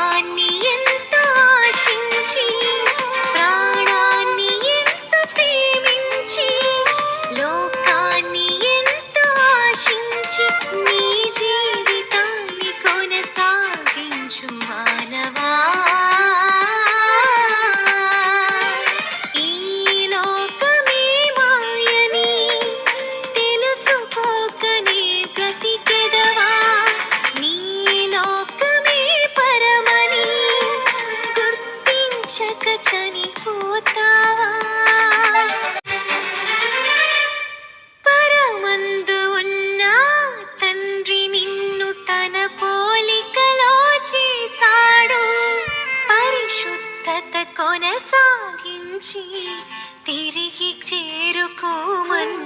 లోకాన్ని ఎంతో ఆశించి ప్రాణాన్ని ఎంతో ప్రేమించి లోకాన్ని ఎంతో ఆశించి నీ జీవితాన్ని కొనసాగించు మానవా. ఈ లోకమే మాయని తెలుసుకోకనే బ్రతికెదవా. నీ లోకమే పరమని గుర్తించక చనిపోతావా. పరమందు ఉన్న తండ్రి నిన్ను తన పోలికలో చేశాడు. పరిశుద్ధత కొనసాగించి తిరిగి చేరుకోమన్నాడు.